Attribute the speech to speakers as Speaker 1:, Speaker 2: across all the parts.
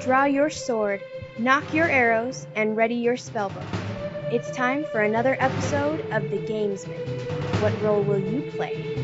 Speaker 1: Draw your sword, knock your arrows, and ready your spellbook. It's time for another episode of the Gamesmen. What role will you play?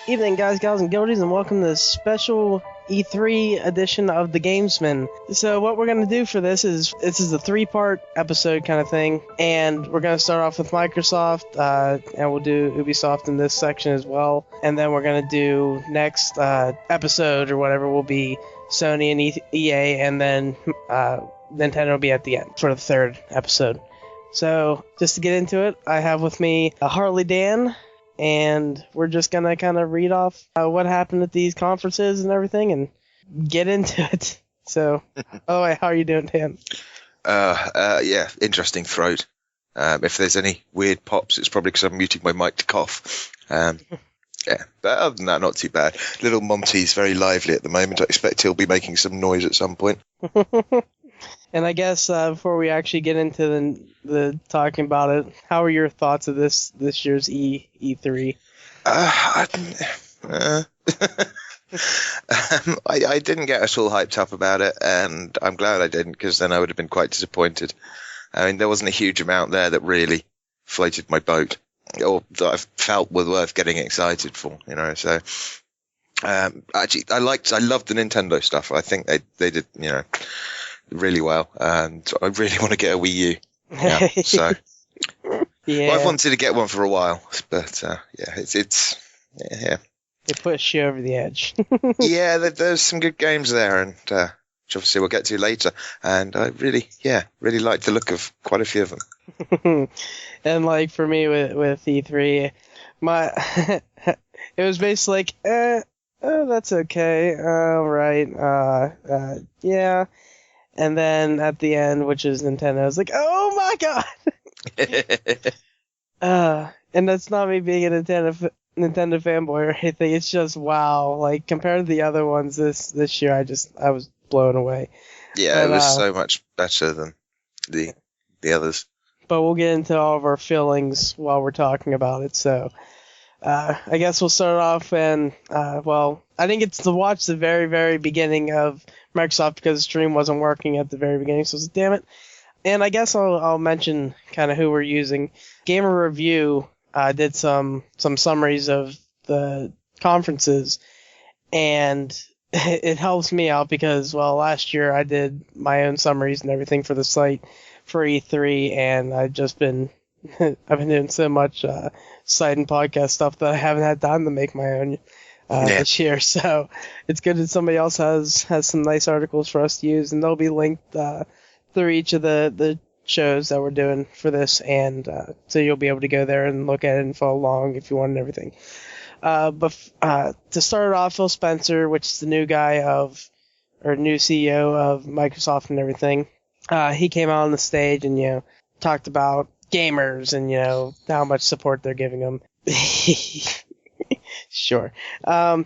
Speaker 2: Evening, guys, gals, and guildies, and welcome to this special E3 edition of the Gamesmen. So what we're going to do for this is a three-part episode kind of thing, and we're going to start off with Microsoft, and we'll do Ubisoft in this section as well, and then we're going to do next episode or whatever will be Sony and EA, and then Nintendo will be at the end for the third episode. So just to get into it, I have with me Hardlydan. And we're just going to kind of read off what happened at these conferences and everything and get into it. So, how are you doing, Dan?
Speaker 3: Yeah, interesting throat. If there's any weird pops, it's probably because I'm muting my mic to cough. Yeah, but other than that, not too bad. Little Monty's very lively at the moment. I expect he'll be making some noise at some point.
Speaker 2: And I guess before we actually get into the talking about it, how are your thoughts of this year's E3?
Speaker 3: I didn't get at all hyped up about it, and I'm glad I didn't, because then I would have been quite disappointed. I mean, there wasn't a huge amount there that really floated my boat, or that I felt were worth getting excited for, you know. So, actually, I loved the Nintendo stuff. I think they did, you know, really well, and I really want to get a Wii U. Yeah, so
Speaker 2: yeah,
Speaker 3: well, I've wanted to get one for a while, but yeah, it's yeah.
Speaker 2: It pushed you over the edge.
Speaker 3: Yeah, there's some good games there, and which obviously we'll get to later. And I really like the look of quite a few of them.
Speaker 2: And like for me with E3, it was basically like, oh, that's okay, all right, yeah. And then at the end, which is Nintendo, I was like, oh my god! And that's not me being a Nintendo fanboy or anything. It's just wow. Like compared to the other ones this year, I was blown away.
Speaker 3: Yeah, but, it was so much better than the others.
Speaker 2: But we'll get into all of our feelings while we're talking about it. So I guess we'll start off and I didn't get to watch the very, very beginning of Microsoft because the stream wasn't working at the very beginning, so damn it. And I guess I'll mention kind of who we're using. Gamer Review did some summaries of the conferences, and it helps me out because, well, last year I did my own summaries and everything for the site for E3, and I've been doing so much site and podcast stuff that I haven't had time to make my own this year. So it's good that somebody else has some nice articles for us to use, and they'll be linked through each of the shows that we're doing for this, and so you'll be able to go there and look at it and follow along if you want and everything. But to start it off, Phil Spencer, which is the new new CEO of Microsoft and everything, he came out on the stage and, you know, talked about gamers and, you know, how much support they're giving them. Sure. And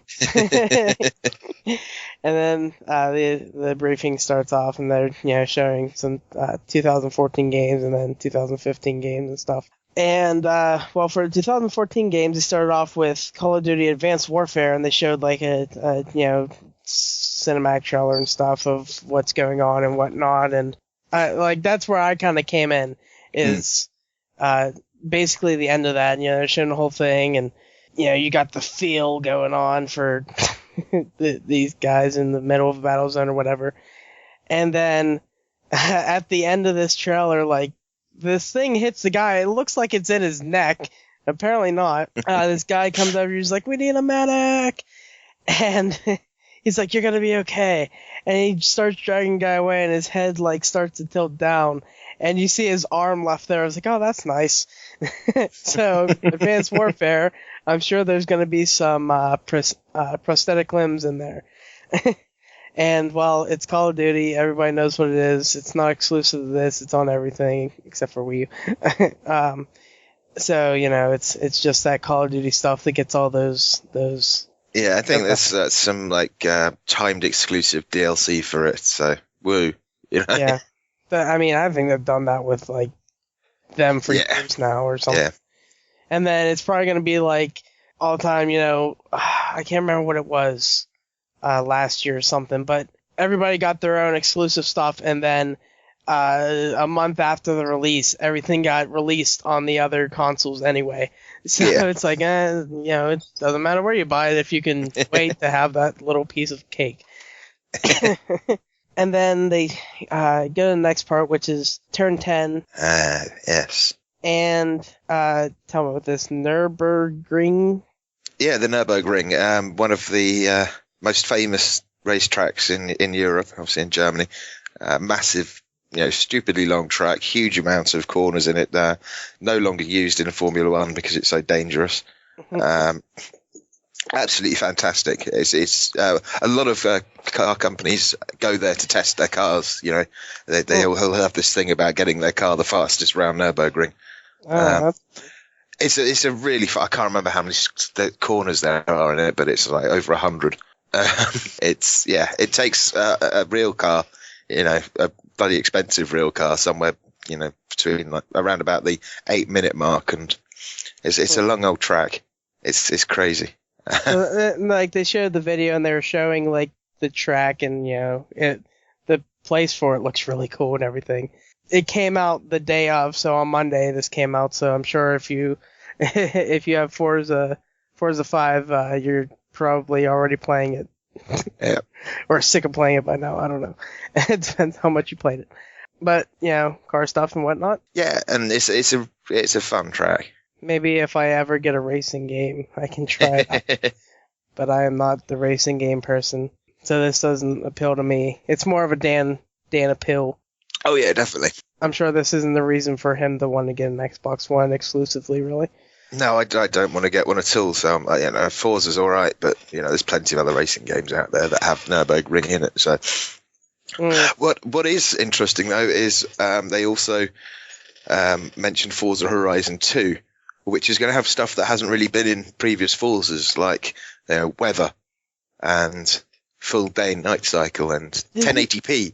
Speaker 2: then the briefing starts off, and they're, you know, showing some 2014 games and then 2015 games and stuff. And for 2014 games, they started off with Call of Duty Advanced Warfare, and they showed like a you know, cinematic trailer and stuff of what's going on and whatnot. And like that's where I kind of came in, is basically the end of that. And, you know, they're showing the whole thing, and you know, you got the feel going on for these guys in the middle of a battle zone or whatever. And then at the end of this trailer, like, this thing hits the guy. It looks like it's in his neck. Apparently not. This guy comes over, he's like, we need a medic. And he's like, "You're gonna be okay," and he starts dragging the guy away, and his head like starts to tilt down, and you see his arm left there. I was like, "Oh, that's nice." So, Advanced Warfare, I'm sure there's gonna be some prosthetic limbs in there. And, well, it's Call of Duty. Everybody knows what it is. It's not exclusive to this. It's on everything except for Wii U. So, it's just that Call of Duty stuff that gets all those.
Speaker 3: Yeah, I think there's some timed exclusive DLC for it. So, woo.
Speaker 2: Yeah. But, I think they've done that with them for years now or something.
Speaker 3: Yeah.
Speaker 2: And then it's probably going to be all the time, I can't remember what it was. Last year or something, but everybody got their own exclusive stuff, and then a month after the release, everything got released on the other consoles anyway. So it's like, it doesn't matter where you buy it if you can wait to have that little piece of cake. And then they go to the next part, which is Turn 10.
Speaker 3: Yes.
Speaker 2: And tell me about this Nürburgring.
Speaker 3: Yeah, the Nürburgring, one of the most famous racetracks in Europe, obviously in Germany. Massive, stupidly long track, huge amounts of corners in it. No longer used in Formula One because it's so dangerous. Absolutely fantastic. It's a lot of car companies go there to test their cars. They all have this thing about getting their car the fastest round Nürburgring. It's a really I can't remember how many corners there are in it, but it's like over 100. It takes a real car, a bloody expensive real car somewhere, between around about the 8-minute mark, and it's a long old track. It's crazy.
Speaker 2: They showed the video and they were showing the track and the place for it looks really cool and everything. It came out the day of, so on Monday this came out. So I'm sure if you have Forza 5, you're probably already playing it.
Speaker 3: Yeah.
Speaker 2: Or sick of playing it by now. I don't know. It depends how much you played it. But, car stuff and whatnot.
Speaker 3: Yeah, and it's a fun track.
Speaker 2: Maybe if I ever get a racing game, I can try it out. But I am not the racing game person, so this doesn't appeal to me. It's more of a Dan appeal.
Speaker 3: Oh yeah, definitely.
Speaker 2: I'm sure this isn't the reason for him to want to get an Xbox One exclusively, really.
Speaker 3: No, I don't want to get one at all. So, Forza's all right, but there's plenty of other racing games out there that have Nürburgring in it. So, what is interesting though is they also mentioned Forza Horizon 2, which is going to have stuff that hasn't really been in previous Forzas, like weather and full day and night cycle and 1080p.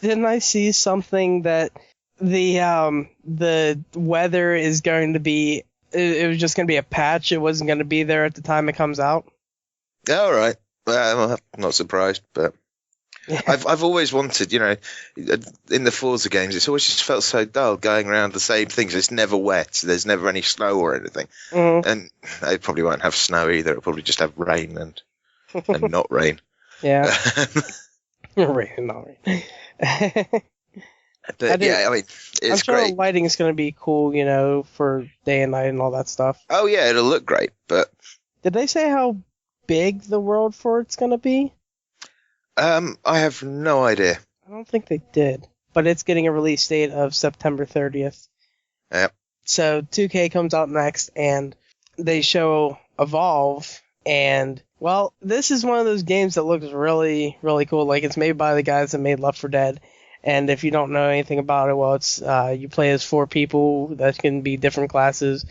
Speaker 2: Didn't I see something that the weather is going to be, it was just going to be a patch, it wasn't going to be there at the time it comes out?
Speaker 3: All right. Well, I'm not surprised, but yeah. I've always wanted, in the Forza games, it's always just felt so dull going around the same things. It's never wet. There's never any snow or anything. Mm-hmm. And they probably won't have snow either. It'll probably just have rain and not rain.
Speaker 2: Yeah. Rain and not rain.
Speaker 3: But it's
Speaker 2: I'm sure
Speaker 3: great.
Speaker 2: The lighting is going to be cool, for day and night and all that stuff.
Speaker 3: Oh yeah, it'll look great, but...
Speaker 2: Did they say how big the world for it's going to be?
Speaker 3: I have no idea.
Speaker 2: I don't think they did, but it's getting a release date of September 30th.
Speaker 3: Yep.
Speaker 2: So 2K comes out next, and they show Evolve, and, well, this is one of those games that looks really, really cool. It's made by the guys that made Left 4 Dead. And if you don't know anything about it, well, it's you play as 4 people that can be different classes,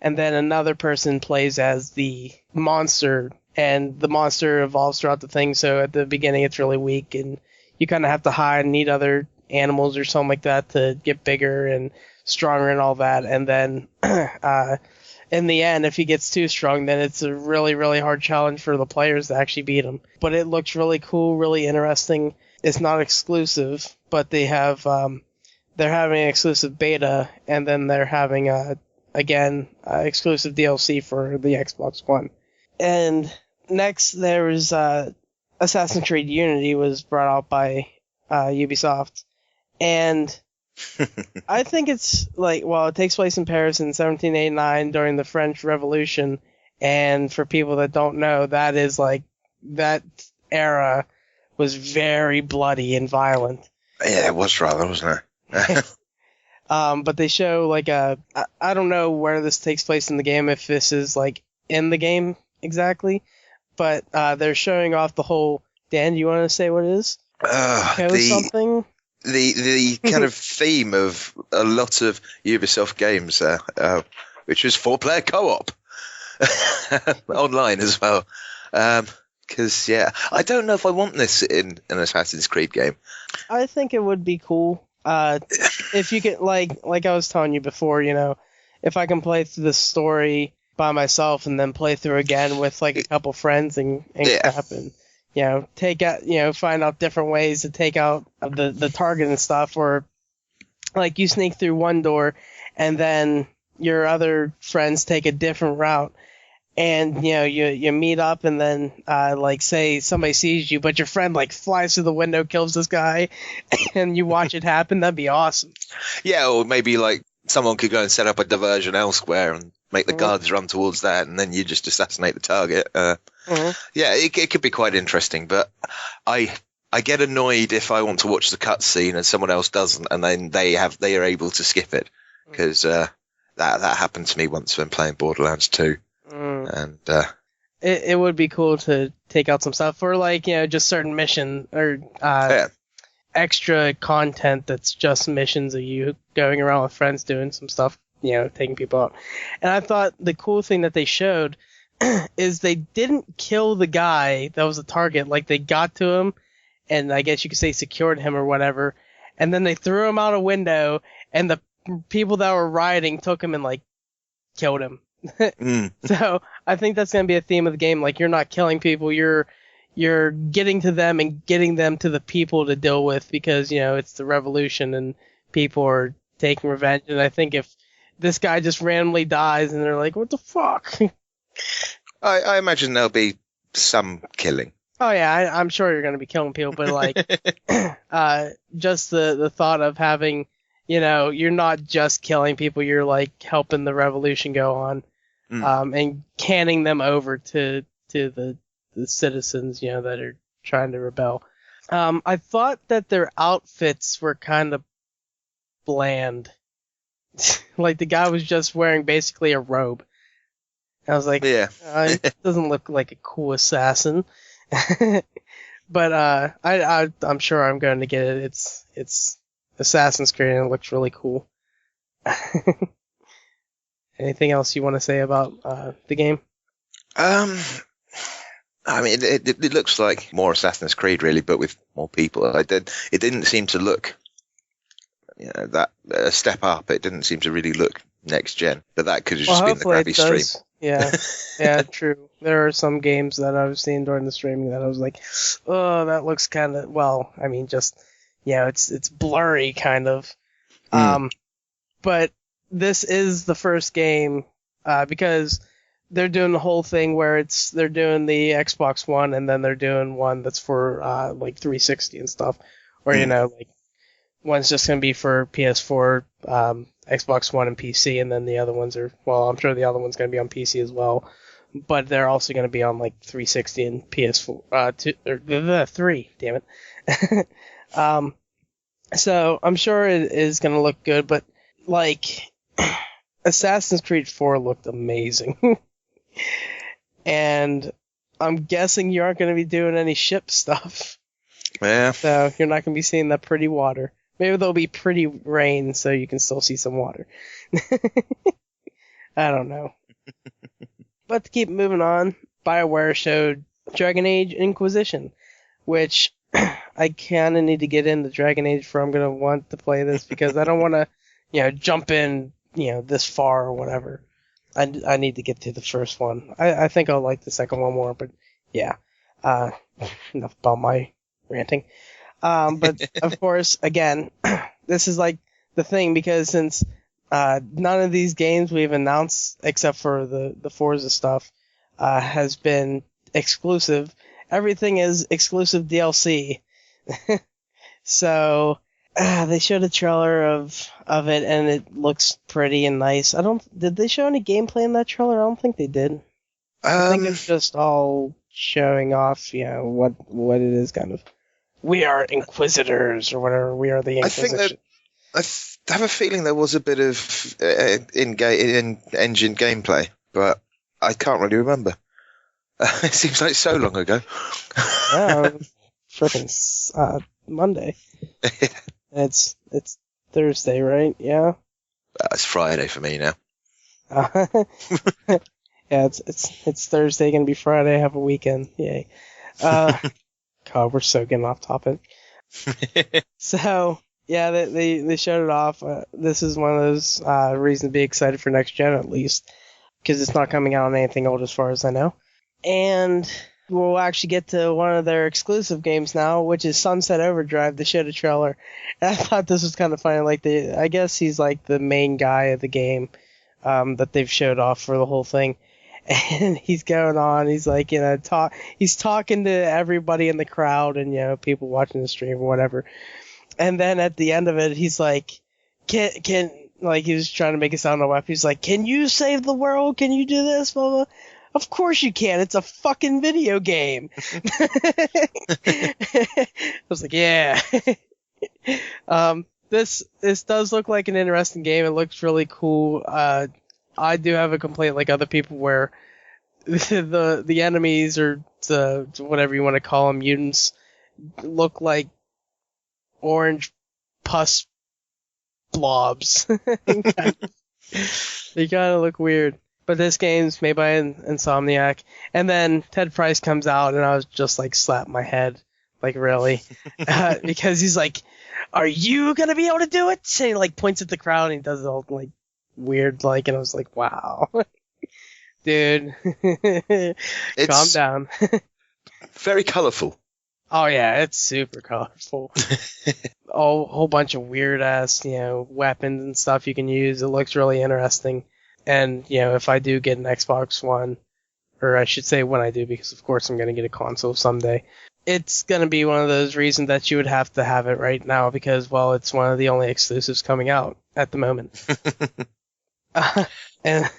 Speaker 2: and then another person plays as the monster, and the monster evolves throughout the thing. So at the beginning, it's really weak, and you kind of have to hide and need other animals or something like that to get bigger and stronger and all that. And then in the end, if he gets too strong, then it's a really, really hard challenge for the players to actually beat him. But it looks really cool, really interesting. It's not exclusive, but they have they're having an exclusive beta, and then they're having exclusive DLC for the Xbox One. And next, there was Assassin's Creed Unity was brought out by Ubisoft, and I think it's it takes place in Paris in 1789 during the French Revolution, and for people that don't know, that is that era was very bloody and violent.
Speaker 3: Yeah, it was rather, wasn't it?
Speaker 2: But they show like I don't know where this takes place in the game, if this is like in the game exactly, but they're showing off the whole. Dan, do you want to say what it is? Something.
Speaker 3: The kind of theme of a lot of Ubisoft games there, which was 4-player co-op online as well. Because I don't know if I want this in an Assassin's Creed game.
Speaker 2: I think it would be cool. If you could, like I was telling you before, if I can play through the story by myself and then play through again with like a couple friends and crap, and take out, find out different ways to take out the target and stuff, or like you sneak through one door and then your other friends take a different route, and you meet up, and then like say somebody sees you, but your friend like flies through the window, kills this guy, and you watch it happen. That'd be awesome.
Speaker 3: Yeah, or maybe like someone could go and set up a diversion elsewhere and make the guards run towards that, and then you just assassinate the target. Yeah, it could be quite interesting, but I get annoyed if I want to watch the cutscene and someone else doesn't, and then they are able to skip it, because that happened to me once when playing Borderlands 2. And
Speaker 2: it would be cool to take out some stuff for like just certain mission or extra content that's just missions of you going around with friends doing some stuff, taking people out. And I thought the cool thing that they showed is they didn't kill the guy that was the target. Like, they got to him, and I guess you could say secured him or whatever, and then they threw him out a window, and the people that were rioting took him and like killed him. So I think that's going to be a theme of the game. Like, you're not killing people, you're getting to them and getting them to the people to deal with, because it's the revolution and people are taking revenge. And I think if this guy just randomly dies and they're like, what the fuck?
Speaker 3: I imagine there'll be some killing.
Speaker 2: Oh yeah, I'm sure you're going to be killing people, but like just the thought of having, you're not just killing people, you're like helping the revolution go on. And canning them over to the citizens, that are trying to rebel. I thought that their outfits were kind of bland. Like, the guy was just wearing basically a robe. I was like, it doesn't look like a cool assassin. But I'm sure I'm going to get it. It's Assassin's Creed, and it looks really cool. Anything else you want to say about the game?
Speaker 3: I mean, it looks like more Assassin's Creed, really, but with more people. It didn't seem to look that a step up. It didn't seem to really look next gen, but that could have just been the crappy stream. Yeah, true. There are some games that I've seen during the streaming that I was like, oh, that looks kind of, well, I mean, just, it's blurry, kind of. But this is the first game, because they're doing the whole thing where they're doing the Xbox One, and then they're doing one that's for like 360 and stuff, where like one's just gonna be for PS4, Xbox One, and PC, and then the other ones are, well, I'm sure the other one's gonna be on PC as well, but they're also gonna be on like 360 and PS4, 3. Damn it. So I'm sure it is gonna look good, but like, Assassin's Creed 4 looked amazing. And I'm guessing you aren't going to be doing any ship stuff. Yeah. So you're not going to be seeing that pretty water. Maybe there'll be pretty rain so you can still see some water. I don't know. But to keep moving on, BioWare showed Dragon Age Inquisition, which I kind of need to get into Dragon Age before I'm going to want to play this, because I don't want to, jump in, this far or whatever. I need to get to the first one. I think I'll like the second one more, but yeah. Enough about my ranting. But of course, again, this is like the thing, because since none of these games we've announced, except for the Forza stuff, has been exclusive, everything is exclusive DLC. So they showed a trailer of it, and it looks pretty and nice. Did they show any gameplay in that trailer? I don't think they did. I think it's just all
Speaker 2: showing off, what it is kind of. We are Inquisitors or whatever. We are the Inquisition.
Speaker 3: I have a feeling there was a bit of in-engine gameplay, but I can't really remember. It seems like so long ago.
Speaker 2: Yeah, freaking Monday. It's Thursday, right? Yeah.
Speaker 3: It's Friday for me now.
Speaker 2: Yeah, it's Thursday, gonna be Friday. Have a weekend, yay! God, we're so getting off topic. So yeah, they showed it off. This is one of those reasons to be excited for next gen, at least, because it's not coming out on anything old, as far as I know. And we'll actually get to one of their exclusive games now, which is Sunset Overdrive. They showed a trailer, and I thought this was kind of funny. Like, I guess he's like the main guy of the game that they've showed off for the whole thing. And he's going on, he's like, he's talking to everybody in the crowd and, people watching the stream or whatever. And then at the end of it, he's like, can like, he was trying to make it sound like, he's like, can you save the world? Can you do this? Blah, blah. Of course you can. It's a fucking video game. I was like, yeah. This does look like an interesting game. It looks really cool. I do have a complaint, like other people, where the enemies or the whatever you want to call them, mutants, look like orange pus blobs. They kind of look weird. But this game's made by Insomniac. And then Ted Price comes out, and I was just like, slap my head. Like, really? Because he's like, are you going to be able to do it? And he like points at the crowd, and he does it all like weird, like, and I was like, wow. Dude. Calm down.
Speaker 3: Very colourful.
Speaker 2: Oh yeah, it's super colorful. A whole bunch of weird ass, weapons and stuff you can use. It looks really interesting. And, if I do get an Xbox One, or I should say when I do, because of course I'm going to get a console someday, it's going to be one of those reasons that you would have to have it right now because, well, it's one of the only exclusives coming out at the moment. And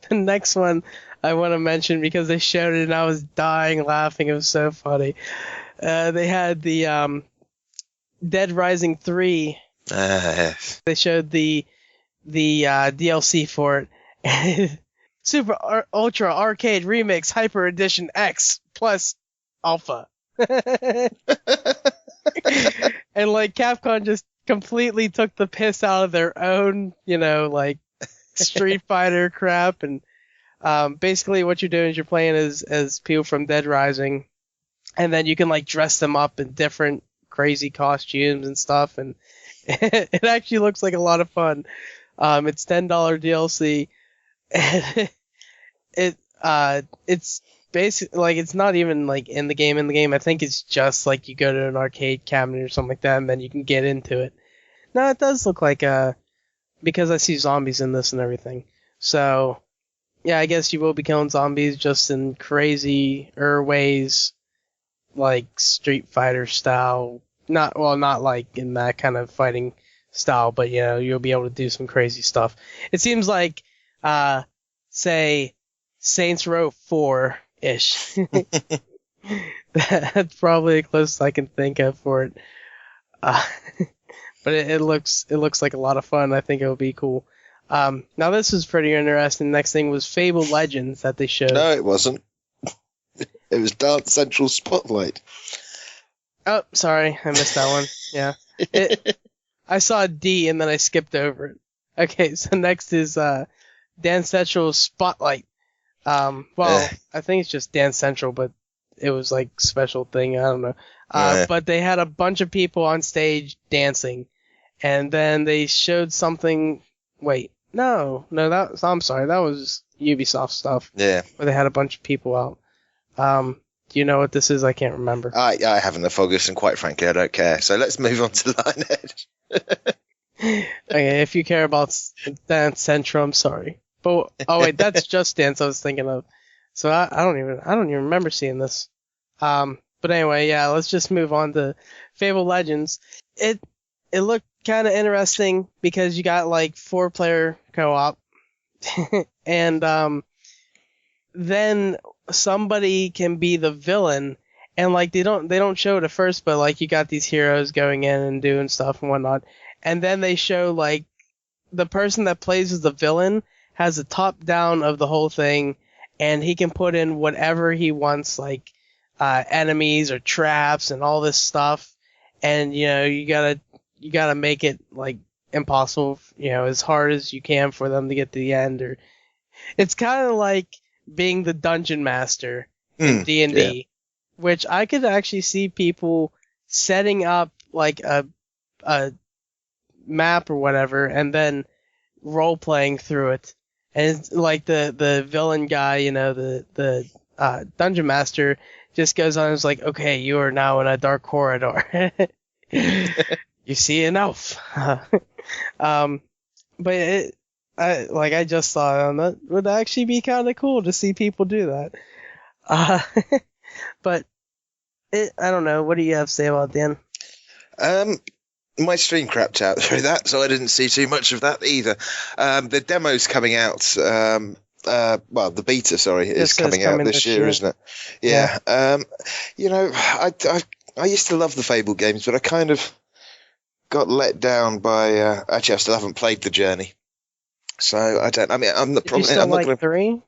Speaker 2: the next one I want to mention because they showed it and I was dying laughing. It was so funny. They had the Dead Rising 3. They showed the DLC for it. Super Ultra Arcade Remix Hyper Edition X plus Alpha. And like Capcom just completely took the piss out of their own, like Street Fighter crap. And basically what you're doing is you're playing as people from Dead Rising, and then you can like dress them up in different crazy costumes and stuff, and it actually looks like a lot of fun. It's $10 DLC. And it's basically like it's not even like in the game. I think it's just like you go to an arcade cabinet or something like that, and then you can get into it. Now it does look like because I see zombies in this and everything. So yeah, I guess you will be killing zombies just in crazier ways, like Street Fighter style. Not like in that kind of fighting style, but you'll be able to do some crazy stuff. It seems like say Saints Row 4-ish. That's probably the closest I can think of for it. But it looks like a lot of fun. I think it'll be cool. Now this is pretty interesting. Next thing was Fable Legends that they showed.
Speaker 3: No, it wasn't. It was Dance Central Spotlight.
Speaker 2: Oh, sorry, I missed that one. Yeah. I saw D and then I skipped over it. Okay, so next is Dance Central Spotlight. I think it's just Dance Central, but it was like special thing. I don't know. But they had a bunch of people on stage dancing, and then they showed something. Wait, no, I'm sorry, that was Ubisoft stuff. Yeah, where they had a bunch of people out. Do you know what this is? I can't remember.
Speaker 3: I haven't the foggiest, and quite frankly, I don't care. So let's move on to Lionhead.
Speaker 2: Okay, if you care about Dance Central, I'm sorry. But wait, that's Just Dance I was thinking of. So I don't even remember seeing this. But anyway, yeah, let's just move on to Fable Legends. It looked kind of interesting because you got like 4-player co-op, and then somebody can be the villain, and like they don't show it at first, but like you got these heroes going in and doing stuff and whatnot, and then they show like the person that plays as the villain has a top down of the whole thing, and he can put in whatever he wants, like enemies or traps and all this stuff, and you gotta make it like impossible, as hard as you can for them to get to the end. Or it's kind of like being the dungeon master in D&D, which I could actually see people setting up like a map or whatever, and then role playing through it. And it's like the villain guy, the dungeon master just goes on and is like, okay, you are now in a dark corridor. You see an elf. But I just thought that would actually be kind of cool to see people do that. But I don't know. What do you have to say about it, Dan?
Speaker 3: My stream crapped out through that, so I didn't see too much of that either. The demo's coming out. Well, the beta, sorry, is coming out this year, isn't it? Yeah. I used to love the Fable games, but I kind of got let down by. Actually, I still haven't played the Journey, so I don't. I mean, I'm the problem.
Speaker 2: You still like 3?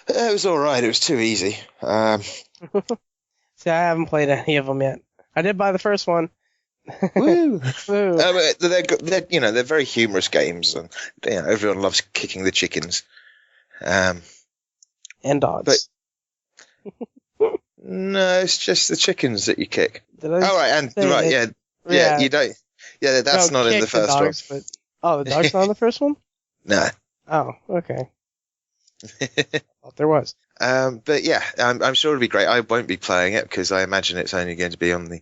Speaker 3: It was all right. It was too easy.
Speaker 2: See, I haven't played any of them yet. I did buy the first one.
Speaker 3: Woo! They're very humorous games, and everyone loves kicking the chickens.
Speaker 2: And dogs.
Speaker 3: But no, it's just the chickens that you kick. You don't. Yeah, that's not in the first
Speaker 2: dogs,
Speaker 3: one.
Speaker 2: The dog's not in the first one?
Speaker 3: No.
Speaker 2: Oh, okay. Thought there was.
Speaker 3: But yeah, I'm sure it'll be great. I won't be playing it because I imagine it's only going to be on the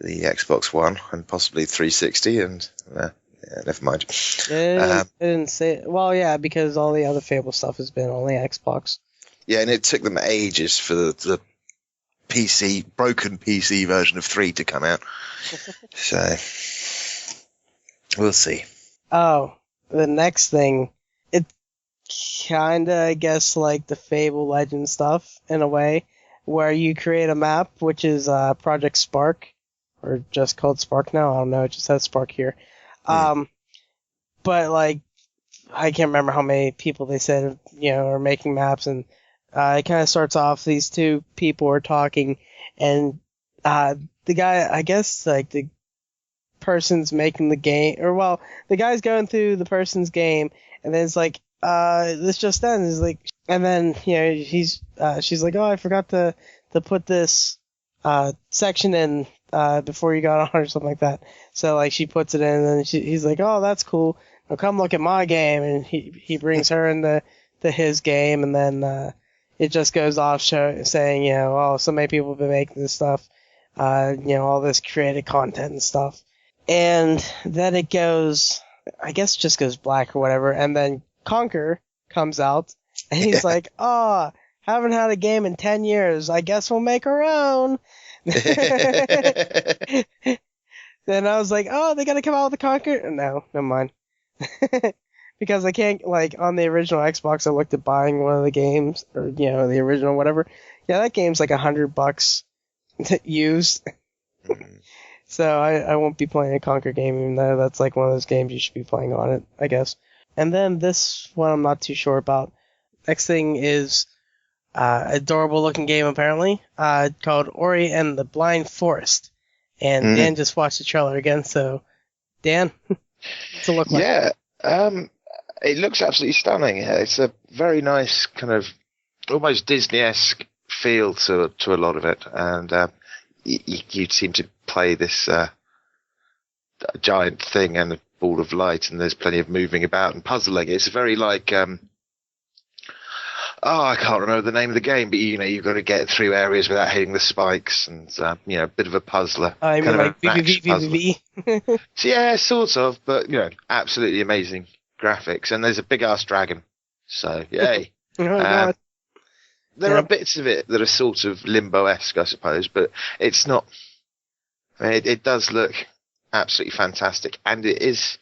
Speaker 3: Xbox One and possibly 360, and never mind.
Speaker 2: It didn't say. Well, yeah, because all the other Fable stuff has been on the Xbox.
Speaker 3: Yeah, and it took them ages for the broken PC version of 3 to come out. So we'll see.
Speaker 2: Oh, the next thing, it's kinda, I guess, like the Fable Legend stuff in a way, where you create a map, which is Project Spark. Or just called Spark now. I don't know. It just says Spark here. But like, I can't remember how many people they said, are making maps, and it kind of starts off. These two people are talking, and the guy, I guess, like the person's making the game, the guy's going through the person's game, and then it's like, this just ends. It's like, and then she's like, oh, I forgot to put this section in. Before you got on or something like that. So like she puts it in, and then he's like, oh, that's cool. Now come look at my game, and he brings her into his game, and then it just goes off saying, oh, so many people have been making this stuff, all this creative content and stuff. And then it goes, I guess it just goes black or whatever, and then Conker comes out, and he's like, oh, haven't had a game in 10 years. I guess we'll make our own. Then I was like, oh, they gotta come out with the Conker? No, never mind. Because I can't, like, on the original Xbox, I looked at buying one of the games, or, the original whatever. Yeah, that game's like $100 used. So I won't be playing a Conker game, even though that's like one of those games you should be playing on it, I guess. And then this one I'm not too sure about. Next thing is adorable looking game apparently, called Ori and the Blind Forest. And Dan just watched the trailer again, so Dan, what's it look like?
Speaker 3: Yeah, it looks absolutely stunning. It's a very nice kind of almost Disney-esque feel to a lot of it, and you seem to play this giant thing and a ball of light, and there's plenty of moving about and puzzling. It's very like I can't remember the name of the game, but you've got to get through areas without hitting the spikes, and a bit of a puzzler.
Speaker 2: I mean, like VVVVV.
Speaker 3: So, yeah, sort of, but absolutely amazing graphics, and there's a big ass dragon. So yay!
Speaker 2: God.
Speaker 3: There are bits of it that are sort of Limbo-esque, I suppose, but it's not. I mean, it does look absolutely fantastic, and it is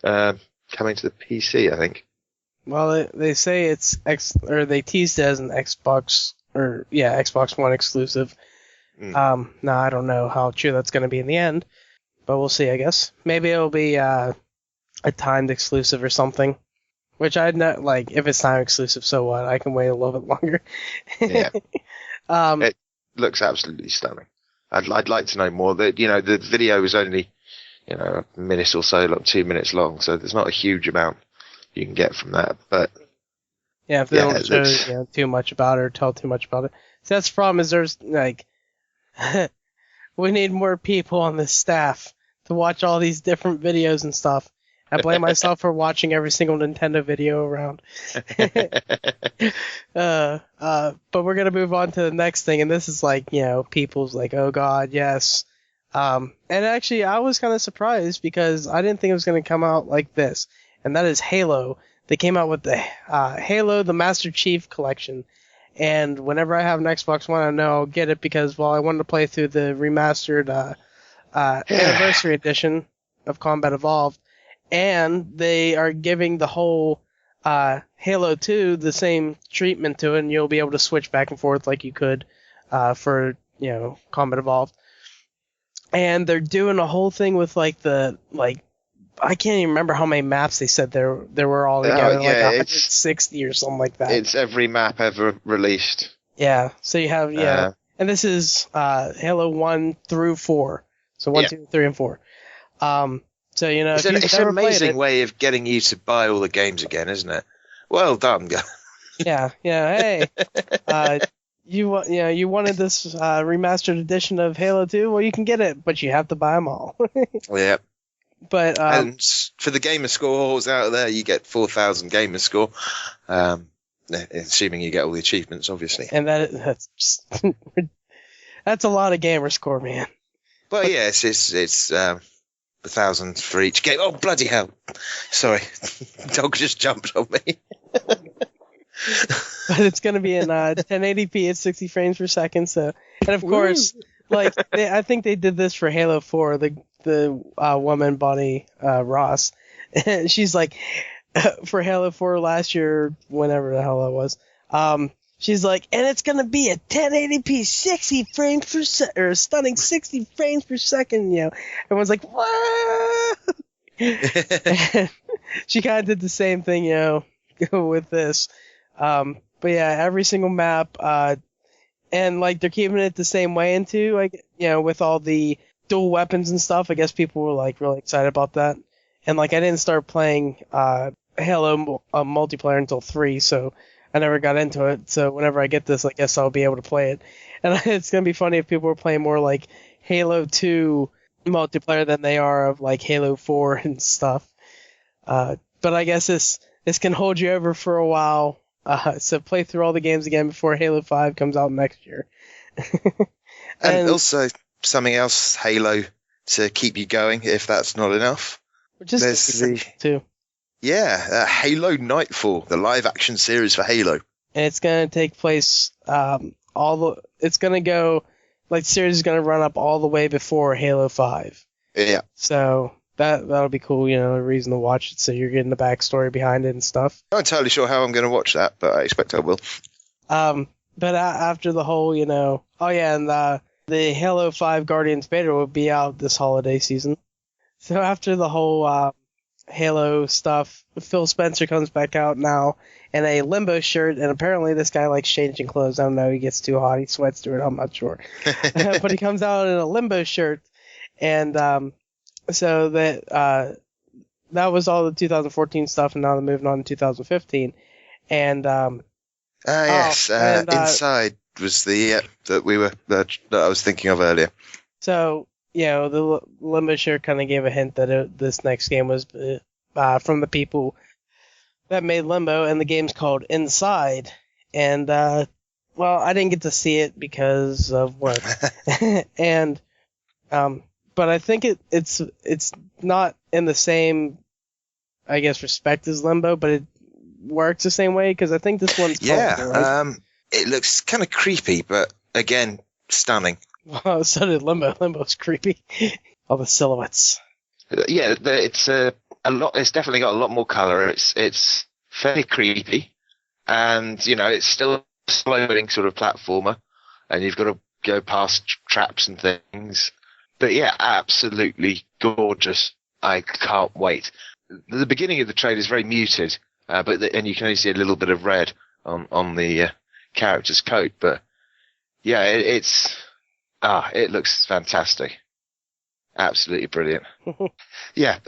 Speaker 3: coming to the PC, I think.
Speaker 2: Well, they say it's they teased it as an Xbox One exclusive. Now I don't know how true that's going to be in the end, but we'll see, I guess. Maybe it'll be a timed exclusive or something, which I'd not like. If it's time exclusive, so what? I can wait a little bit longer.
Speaker 3: Yeah. It looks absolutely stunning. I'd like to know more. The video is only, a minute or so, like 2 minutes long, so there's not a huge amount you can get from that. But
Speaker 2: yeah, if they don't show too much about it or tell too much about it. So that's the problem. Is there's like we need more people on the staff to watch all these different videos and stuff. I blame myself for watching every single Nintendo video around. But we're gonna move on to the next thing, and this is like, people's like, oh god, yes. And actually, I was kind of surprised because I didn't think it was gonna come out like this, and that is Halo. They came out with the Halo, the Master Chief Collection, and whenever I have an Xbox One, I know I'll get it because, I wanted to play through the remastered Anniversary Edition of Combat Evolved. And they are giving the whole Halo 2 the same treatment to it, and you'll be able to switch back and forth like you could for Combat Evolved. And they're doing a whole thing with I can't even remember how many maps they said there were all together, 160 or something like that.
Speaker 3: It's every map ever released.
Speaker 2: Yeah, so you have and this is Halo 1 through 4, so 1, 2, 3, and 4. So,
Speaker 3: it's an amazing way of getting you to buy all the games again, isn't it? Well done, guys.
Speaker 2: Yeah. Hey, you wanted this remastered edition of Halo 2? Well, you can get it, but you have to buy them all.
Speaker 3: Yeah.
Speaker 2: But
Speaker 3: and for the gamer scores out there, you get 4,000 gamer score, assuming you get all the achievements, obviously.
Speaker 2: And that's that's a lot of gamer score, man.
Speaker 3: Well, yeah, it's 1,000 for each game. Oh, bloody hell. Sorry. Dog just jumped on me.
Speaker 2: But it's going to be in 1080p at 60 frames per second. So, and of course, I think they did this for Halo 4, the woman, Bonnie Ross. And she's like, for Halo 4 last year, whenever the hell that was, she's like, and it's going to be a 1080p 60 frames per second, or a stunning 60 frames per second, Everyone's like, what? She kind of did the same thing, with this. But yeah, every single map, and they're keeping it the same way into, with all the dual weapons and stuff. I guess people were really excited about that. And I didn't start playing Halo multiplayer until 3, so I never got into it, so whenever I get this, I guess I'll be able to play it. And it's going to be funny if people are playing more Halo 2 multiplayer than they are of Halo 4 and stuff. But I guess this can hold you over for a while, so play through all the games again before Halo 5 comes out next year.
Speaker 3: and also, something else, Halo, to keep you going, if that's not enough.
Speaker 2: Which is
Speaker 3: there's
Speaker 2: too.
Speaker 3: Yeah, Halo Nightfall, the live-action series for Halo.
Speaker 2: And it's going to take place, it's going to go, the series is going to run up all the way before Halo 5.
Speaker 3: Yeah.
Speaker 2: So that'll be cool, a reason to watch it, so you're getting the backstory behind it and stuff.
Speaker 3: Not entirely sure how I'm going to watch that, but I expect I will.
Speaker 2: But after the whole, and the Halo 5 Guardians beta will be out this holiday season. So after the whole Halo stuff, Phil Spencer comes back out now in a Limbo shirt, and apparently this guy likes changing clothes. I don't know, he gets too hot, he sweats through it, I'm not sure. But he comes out in a Limbo shirt, and so that was all the 2014 stuff, and now they're moving on to 2015. And
Speaker 3: yes, Inside was the that I was thinking of earlier.
Speaker 2: So the Limbo shirt kind of gave a hint that this next game was from the people that made Limbo, and the game's called Inside. And I didn't get to see it because of work. And but I think it's not in the same, I guess, respect as Limbo, but it works the same way because I think this one's called,
Speaker 3: it looks kind of creepy, but again, stunning.
Speaker 2: Well, so did Limbo. Limbo's creepy. All the silhouettes.
Speaker 3: Yeah, it's a lot. It's definitely got a lot more color. It's fairly creepy, and it's still a slow-moving sort of platformer, and you've got to go past traps and things. But yeah, absolutely gorgeous. I can't wait. The beginning of the trailer is very muted, and you can only see a little bit of red on the character's coat. But yeah, it looks fantastic. Absolutely brilliant. Yeah,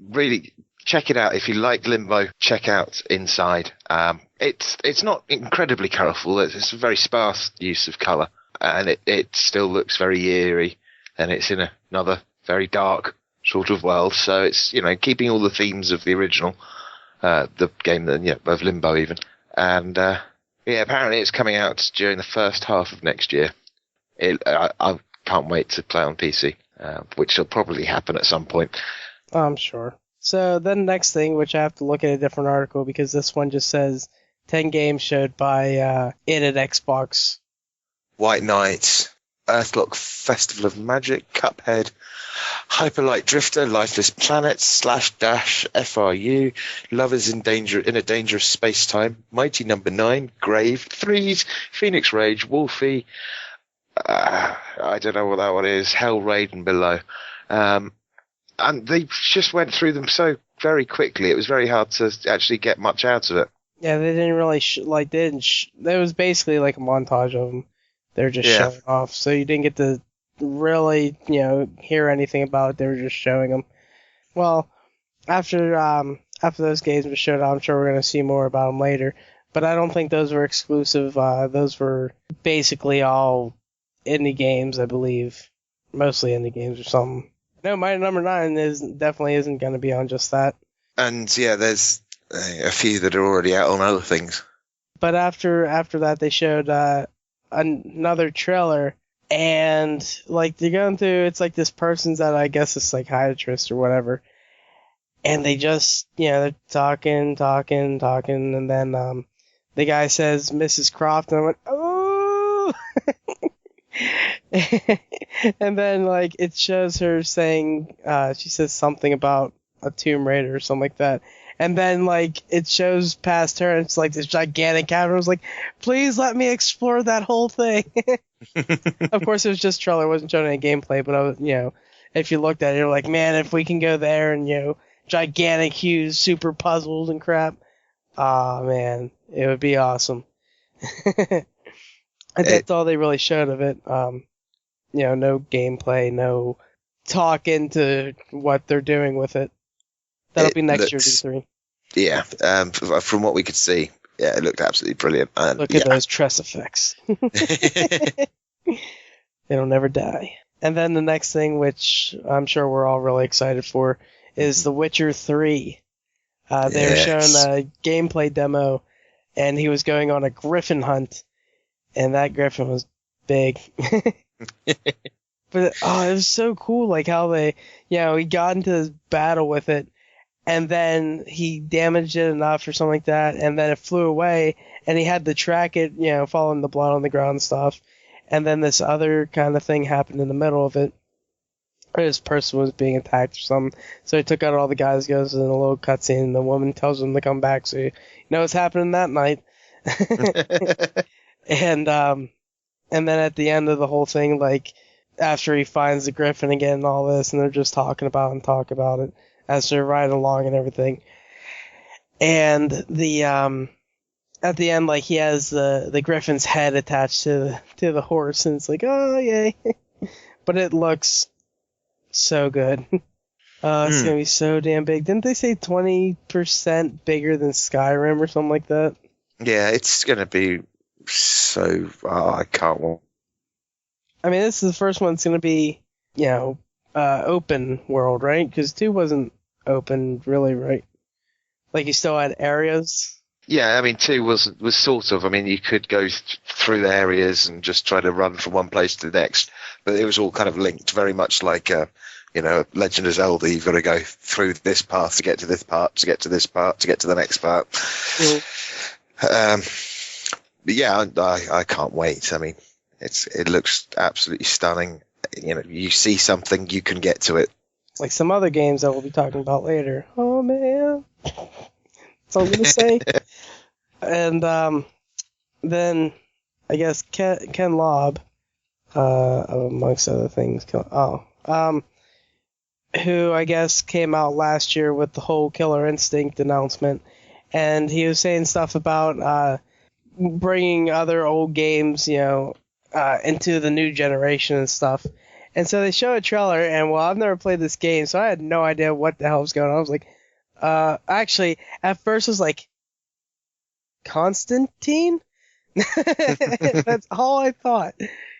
Speaker 3: really check it out. If you like Limbo, check out Inside. It's not incredibly colourful. It's a very sparse use of colour, and it still looks very eerie, and it's in another very dark sort of world. So it's keeping all the themes of the original, the game of Limbo even, and apparently it's coming out during the first half of next year. I can't wait to play on PC, which will probably happen at some point.
Speaker 2: I'm sure. So then next thing, which I have to look at a different article because this one just says 10 games showed by it at Xbox.
Speaker 3: White Knight, Earthlock Festival of Magic, Cuphead, Hyperlight Drifter, Lifeless Planet, Slash Dash, FRU, Lovers in a Dangerous Space-Time, Mighty Number 9, Grave, Threes, Phoenix Rage, Wolfie, I don't know what that one is, Hell Raid and Below. And they just went through them so very quickly, it was very hard to actually get much out of it.
Speaker 2: Yeah, they didn't really, there was basically like a montage of them. They were just showing off, so you didn't get to really, hear anything about it. They were just showing them. Well, after those games were showed out, I'm sure we're going to see more about them later. But I don't think those were exclusive. Those were basically all indie games, I believe. Mostly indie games or something. No, my number 9 definitely isn't going to be on just that. And
Speaker 3: yeah, there's a few that are already out on other things.
Speaker 2: But after that, they showed another trailer, and like they're going through, it's like this person's that I guess a psychiatrist or whatever, and they just they're talking, and then the guy says Mrs. Croft, and I went, oh. And then like it shows her saying she says something about a Tomb Raider or something like that. And then, like, it shows past her, and it's like this gigantic cavern. I was like, please let me explore that whole thing. Of course, it was just trailer. It wasn't showing any gameplay, but, I was, if you looked at it, you're like, man, if we can go there and, gigantic, huge, super puzzles and crap, man, it would be awesome. And that's all they really showed of it. No gameplay, no talk into what they're doing with it. That'll be next year's E3.
Speaker 3: Yeah, from what we could see, yeah, it looked absolutely brilliant. And
Speaker 2: look at those Tress effects. They'll never die. And then the next thing, which I'm sure we're all really excited for, is The Witcher 3. They were showing a gameplay demo, and he was going on a griffin hunt, and that griffin was big. But it was so cool, like how they, he got into this battle with it, and then he damaged it enough or something like that, and then it flew away, and he had to track it, following the blood on the ground and stuff. And then this other kind of thing happened in the middle of it. This person was being attacked or something. So he took out all the guys, goes in a little cutscene, and the woman tells him to come back. So you know what's happening that night. And then at the end of the whole thing, like, after he finds the griffin again and all this, and they're just talking about it as they're riding along and everything. And at the end, like, he has the griffin's head attached to the horse, and it's like, oh, yay. But it looks so good. It's going to be so damn big. Didn't they say 20% bigger than Skyrim or something like that?
Speaker 3: Yeah, it's going to be so... I can't wait.
Speaker 2: I mean, this is the first one that's going to be, open world, right? Because 2 wasn't open, really, right? Like, you still had areas?
Speaker 3: Yeah, I mean, 2 was sort of. I mean, you could go through the areas and just try to run from one place to the next, but it was all kind of linked, very much like, Legend of Zelda. You've got to go through this path to get to this part, to get to this part, to get to the next part. Mm-hmm. But yeah, I can't wait. I mean, it looks absolutely stunning. You see something, you can get to it.
Speaker 2: Like some other games that we'll be talking about later. Oh, man. That's all I'm going to say. And then I guess Ken Lobb, amongst other things, who I guess came out last year with the whole Killer Instinct announcement, and he was saying stuff about bringing other old games, into the new generation and stuff. And so they show a trailer, and well, I've never played this game, so I had no idea what the hell was going on. I was like, actually, at first I was like, Constantine? That's all I thought.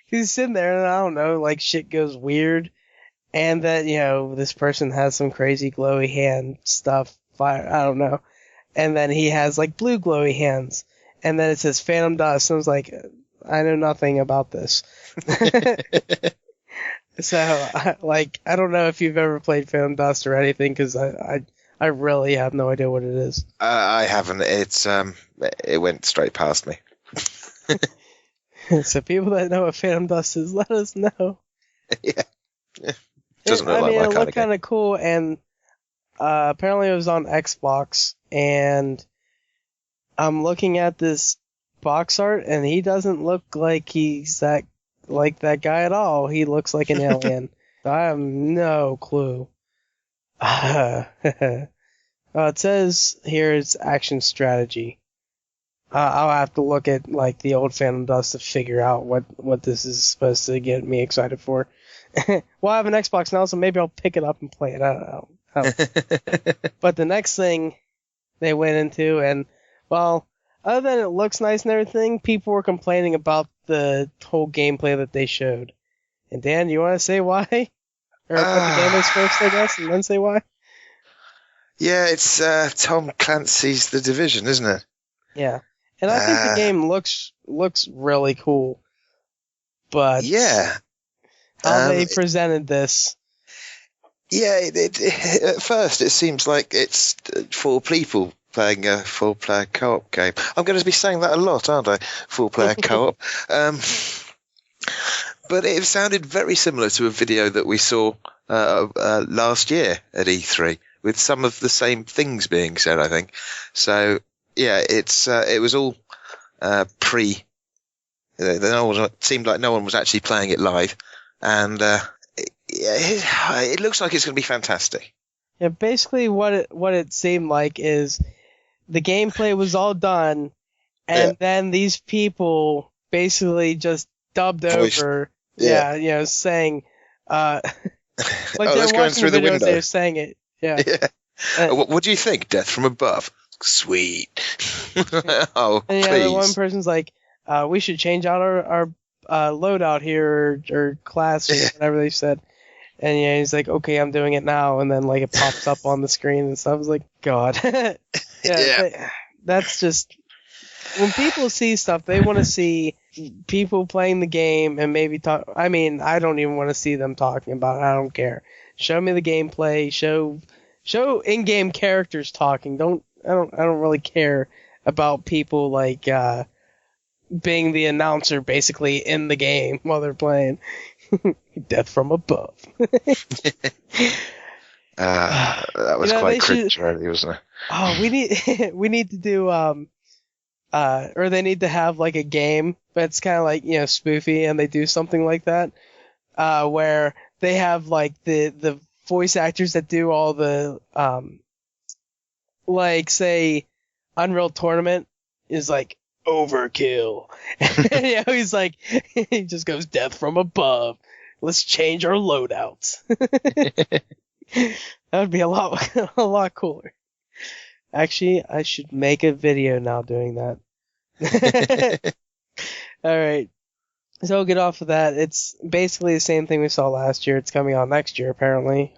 Speaker 2: He's sitting there, and I don't know, like shit goes weird, and that this person has some crazy glowy hand stuff. Fire, I don't know, and then he has like blue glowy hands, and then it says Phantom Dust, and I was like, I know nothing about this. So, I don't know if you've ever played Phantom Dust or anything, because I really have no idea what it is.
Speaker 3: I haven't. It went straight past me.
Speaker 2: So people that know what Phantom Dust is, let us know.
Speaker 3: Yeah. Doesn't look like my
Speaker 2: it
Speaker 3: kind
Speaker 2: looked
Speaker 3: of game.
Speaker 2: kind of cool, and apparently it was on Xbox, and I'm looking at this box art, and he doesn't look like he's that guy at all. He looks like an alien. I have no clue. It says here it's action strategy. I'll have to look at like the old Phantom Dust to figure out what this is supposed to get me excited for. Well, I have an Xbox now, so maybe I'll pick it up and play it. I don't know. But the next thing they went into, and well, other than it looks nice and everything, people were complaining about the whole gameplay that they showed. And Dan, you want to say why? Or what the game is first, I guess, and then say why?
Speaker 3: Yeah, it's Tom Clancy's The Division, isn't it?
Speaker 2: Yeah. And I think the game looks really cool. But
Speaker 3: yeah,
Speaker 2: how they presented this.
Speaker 3: Yeah, at first it seems like it's 4 people playing a 4-player co-op game. I'm going to be saying that a lot, aren't I? 4-player co-op. But it sounded very similar to a video that we saw last year at E3, with some of the same things being said, I think. So, yeah, it was all pre. It seemed like no one was actually playing it live, and it looks like it's going to be fantastic.
Speaker 2: Yeah, basically what it seemed like is the gameplay was all done, and then these people basically just dubbed over. Yeah, saying like they're watching
Speaker 3: through
Speaker 2: the videos,
Speaker 3: window.
Speaker 2: they're saying it. Yeah.
Speaker 3: What do you think? Death from above. Sweet. Oh,
Speaker 2: and
Speaker 3: please.
Speaker 2: The one person's like, we should change out our loadout here or class or whatever they said. And he's like, okay, I'm doing it now. And then like it pops up on the screen and stuff. I was like, God. That's just, when people see stuff, they want to see people playing the game and maybe talk. I mean, I don't even want to see them talking about it. I don't care. Show me the gameplay. Show in-game characters talking. I don't really care about people like being the announcer basically in the game while they're playing. Death from above.
Speaker 3: That was quite cringe, really, wasn't it?
Speaker 2: Oh, we need to do or they need to have like a game that's kind of like spoofy, and they do something like that where they have like the voice actors that do all the like say Unreal Tournament is like overkill. He's like, he just goes death from above. Let's change our loadouts. That would be a lot cooler. Actually, I should make a video now doing that. All right. So we'll get off of that. It's basically the same thing we saw last year. It's coming out next year, apparently.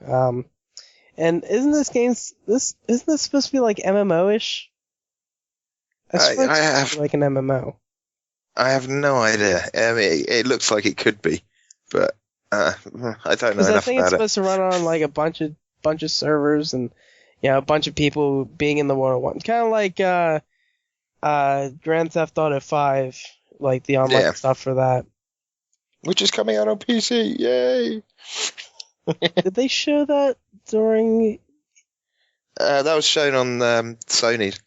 Speaker 2: And isn't this supposed to be like MMO-ish?
Speaker 3: I have
Speaker 2: like an MMO.
Speaker 3: I have no idea. I mean, it looks like it could be, but I don't know enough about it.
Speaker 2: Because I think it's supposed to run on like a bunch of servers and a bunch of people being in the one-on-one. Kind of like Grand Theft Auto 5, like the online stuff for that.
Speaker 3: Which is coming out on PC. Yay!
Speaker 2: Did they show that during?
Speaker 3: That was shown on Sony.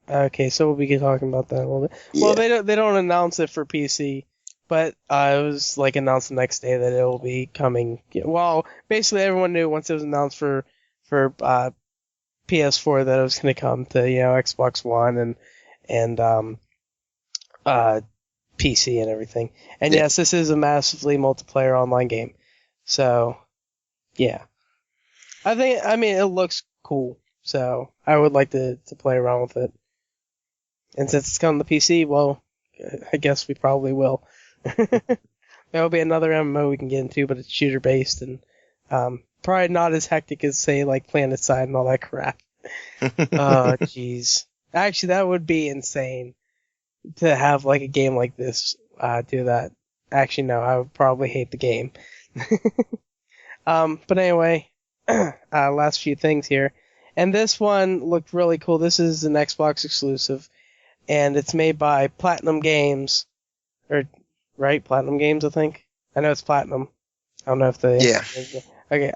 Speaker 2: Okay, so we'll be talking about that a little bit.
Speaker 3: Yeah.
Speaker 2: Well, they don't announce it for PC, but it was like announced the next day that it will be coming. Well, basically everyone knew once it was announced for PS4 that it was going to come to Xbox One and PC and everything. And
Speaker 3: Yeah.
Speaker 2: yes, this is a massively multiplayer online game. So, yeah. I mean, it looks cool. So, I would like to play around with it. And since it's coming to PC, well, I guess we probably will. There'll be another MMO we can get into, but it's shooter based and probably not as hectic as, say, like PlanetSide and all that crap. Oh, jeez. Actually, that would be insane to have like a game like this do that. Actually, no, I would probably hate the game. But anyway, last few things here. And this one looked really cool. This is an Xbox exclusive, and it's made by Platinum Games. Right? Platinum Games, I think. I know it's Platinum. I don't know if they...
Speaker 3: Yeah.
Speaker 2: Okay,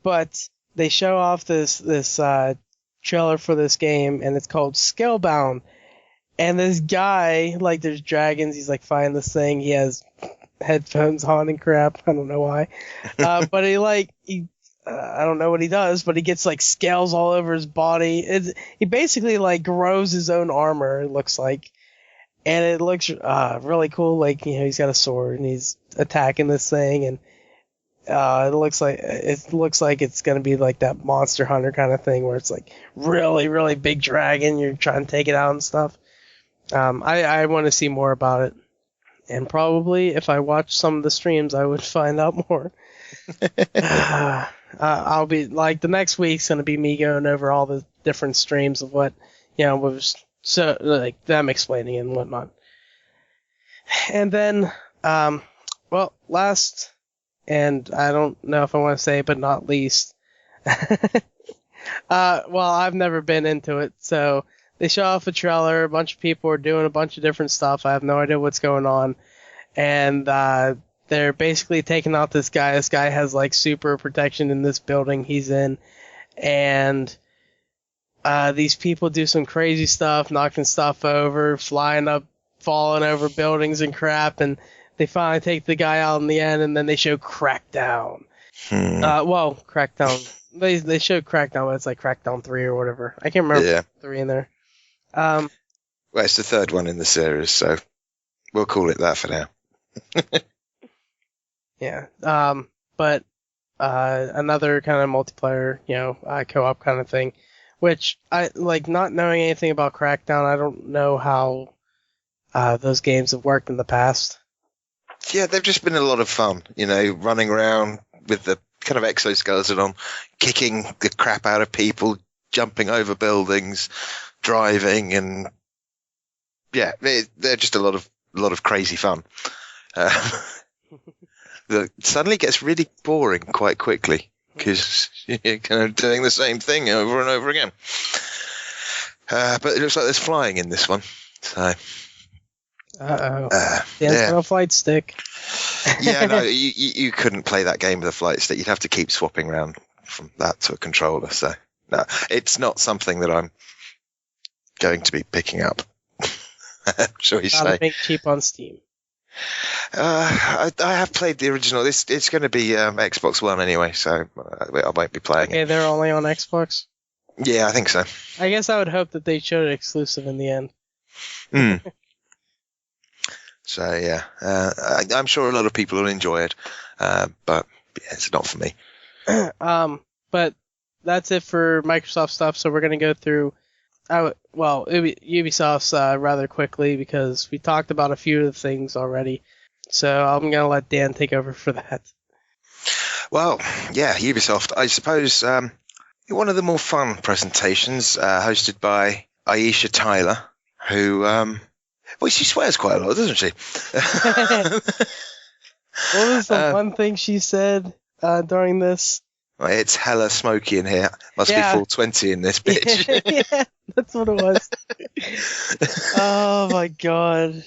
Speaker 2: but they show off this trailer for this game, and it's called Scalebound. And this guy, like, there's dragons, he's, like, fighting this thing, he has headphones on and crap, I don't know why. But I don't know what he does, but he gets, like, scales all over his body. He basically, like, grows his own armor, it looks like. And it looks really cool, like, he's got a sword, and he's attacking this thing, and it looks like it's gonna be like that Monster Hunter kind of thing, where it's, like, really, really big dragon, you're trying to take it out and stuff. I want to see more about it. And probably if I watch some of the streams, I would find out more. I'll be like, the next week's going to be me going over all the different streams of what, was so, like, them explaining and whatnot. And then, last, and I don't know if I want to say, but not least, I've never been into it, so they show off a trailer, a bunch of people are doing a bunch of different stuff, I have no idea what's going on, and they're basically taking out this guy. This guy has, like, super protection in this building he's in, and these people do some crazy stuff, knocking stuff over, flying up, falling over buildings and crap, and they finally take the guy out in the end, and then they show Crackdown. Crackdown. They showed Crackdown, but it's like Crackdown 3 or whatever. I can't remember 3 in there.
Speaker 3: Well, it's the third one in the series, so we'll call it that for now.
Speaker 2: Yeah. But another kind of multiplayer, co-op kind of thing, which I like. Not knowing anything about Crackdown, I don't know how those games have worked in the past.
Speaker 3: Yeah, they've just been a lot of fun, running around with the kind of exoskeleton on, kicking the crap out of people, jumping over buildings, driving, and yeah, they're just a lot of crazy fun. It suddenly gets really boring quite quickly because you're kind of doing the same thing over and over again. But it looks like there's flying in this one, so.
Speaker 2: On a flight stick.
Speaker 3: Yeah, no, you couldn't play that game with a flight stick. You'd have to keep swapping around from that to a controller. So, no, it's not something that I'm going to be picking up. Shall we say?
Speaker 2: Make cheap on Steam.
Speaker 3: I have played the original. It's going to be Xbox One anyway, so I won't be playing it.
Speaker 2: Okay, they're only on Xbox?
Speaker 3: Yeah, I think so.
Speaker 2: I guess I would hope that they showed it exclusive in the end.
Speaker 3: So, yeah, I'm sure a lot of people will enjoy it, but yeah, it's not for me.
Speaker 2: But that's it for Microsoft stuff, so we're going to go through Ubisoft's rather quickly because we talked about a few of the things already. So I'm going to let Dan take over for that.
Speaker 3: Well, yeah, Ubisoft, I suppose one of the more fun presentations hosted by Aisha Tyler, who... well, she swears quite a lot, doesn't she?
Speaker 2: What was the one thing she said during this?
Speaker 3: Well, it's hella smoky in here. Must be full 20 in this bitch.
Speaker 2: Yeah, that's what it was. Oh my god.